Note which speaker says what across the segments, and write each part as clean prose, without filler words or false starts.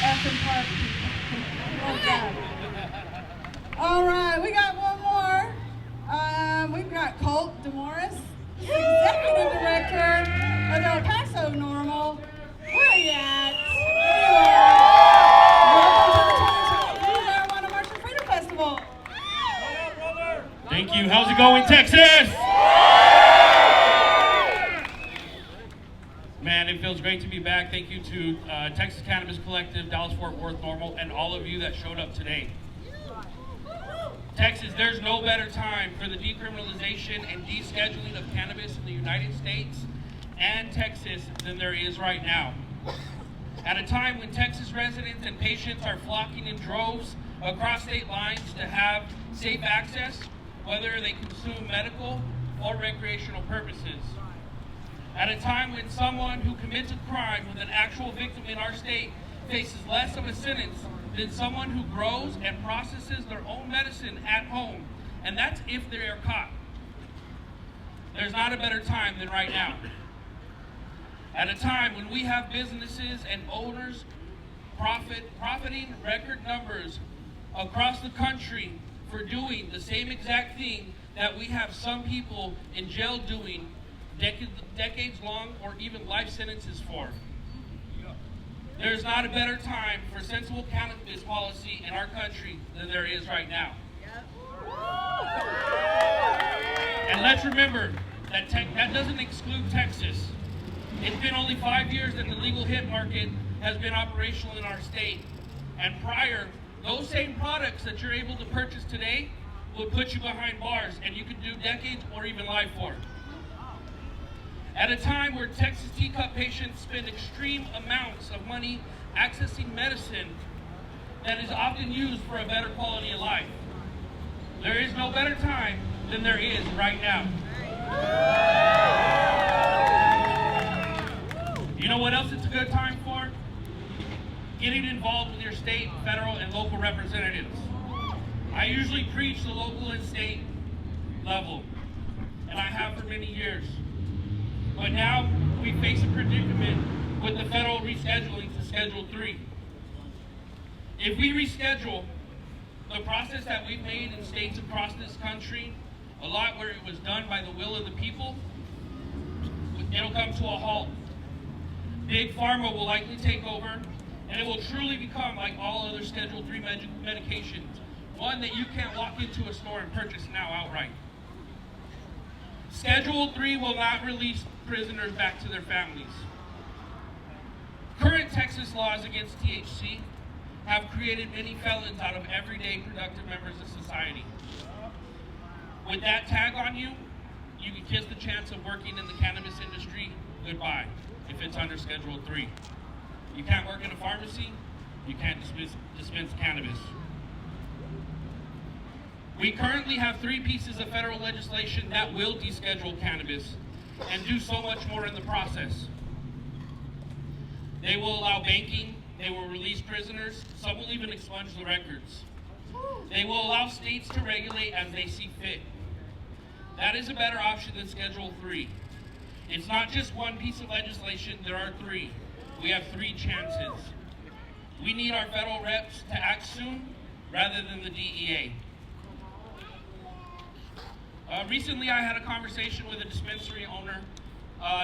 Speaker 1: effing park people. Oh, God. All right, we got one more. We've got Colt Demorris, Executive Director of El Paso Normal. Where are you at? There you are. Welcome to the 2023 Marijuana March for Freedom Festival.
Speaker 2: Thank you. How's it going, Texas? Man, it feels great to be back. Thank you to Texas Cannabis Collective, Dallas-Fort Worth Normal, and all of you that showed up today. Texas, there's no better time for the decriminalization and descheduling of cannabis in the United States and Texas than there is right now. At a time when Texas residents and patients are flocking in droves across state lines to have safe access, whether they consume medical or recreational purposes. At a time when someone who commits a crime with an actual victim in our state faces less of a sentence than someone who grows and processes their own medicine at home, and that's if they are caught. There's not a better time than right now. At a time when we have businesses and owners profiting record numbers across the country for doing the same exact thing that we have some people in jail doing decades long or even life sentences for. There's not a better time for sensible cannabis policy in our country than there is right now. And let's remember that that doesn't exclude Texas. It's been only 5 years that the legal hemp market has been operational in our state. And prior, those same products that you're able to purchase today will put you behind bars, and you could do decades or even life for. At a time where Texas teacup patients spend extreme amounts of money accessing medicine that is often used for a better quality of life. There is no better time than there is right now. You know what else it's a good time for? Getting involved with your state, federal, and local representatives. I usually preach the local and state level, and I have for many years. But now we face a predicament with the federal rescheduling to Schedule 3. If we reschedule the process that we've made in states across this country, a lot where it was done by the will of the people, it'll come to a halt. Big Pharma will likely take over, and it will truly become like all other Schedule 3 medications, one that you can't walk into a store and purchase now outright. Schedule 3 will not release prisoners back to their families. Current Texas laws against THC have created many felons out of everyday productive members of society. With that tag on you, you can kiss the chance of working in the cannabis industry goodbye if it's under Schedule 3. You can't work in a pharmacy, you can't dispense cannabis. We currently have 3 pieces of federal legislation that will deschedule cannabis and do so much more in the process. They will allow banking, they will release prisoners, some will even expunge the records. They will allow states to regulate as they see fit. That is a better option than Schedule 3. It's not just one piece of legislation, there are 3. We have 3 chances. We need our federal reps to act soon rather than the DEA. Recently, I had a conversation with a dispensary owner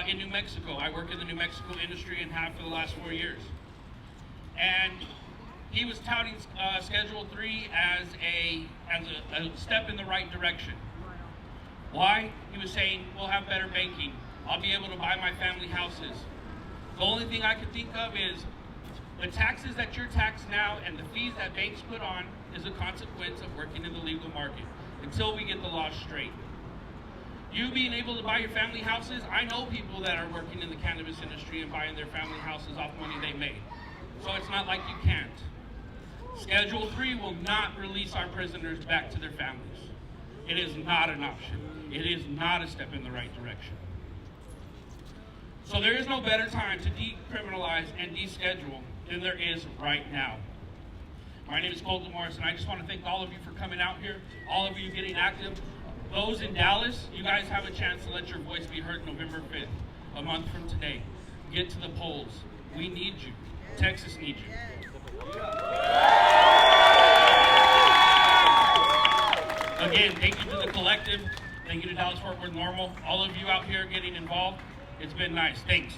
Speaker 2: in New Mexico. I work in the New Mexico industry and have for the last 4 years. And he was touting Schedule 3 as a step in the right direction. Why? He was saying, we'll have better banking. I'll be able to buy my family houses. The only thing I can think of is the taxes that you're taxed now and the fees that banks put on is a consequence of working in the legal market until we get the law straight. You being able to buy your family houses, I know people that are working in the cannabis industry and buying their family houses off money they made. So it's not like you can't. Schedule 3 will not release our prisoners back to their families. It is not an option. It is not a step in the right direction. So there is no better time to decriminalize and deschedule than there is right now. My name is Colt Demorris, and I just want to thank all of you for coming out here, all of you getting active. Those in Dallas, you guys have a chance to let your voice be heard November 5th, a month from today. Get to the polls. We need you. Texas needs you. receptive. Thank you to Dallas Fort Worth Normal. All of you out here getting involved. It's been nice. Thanks.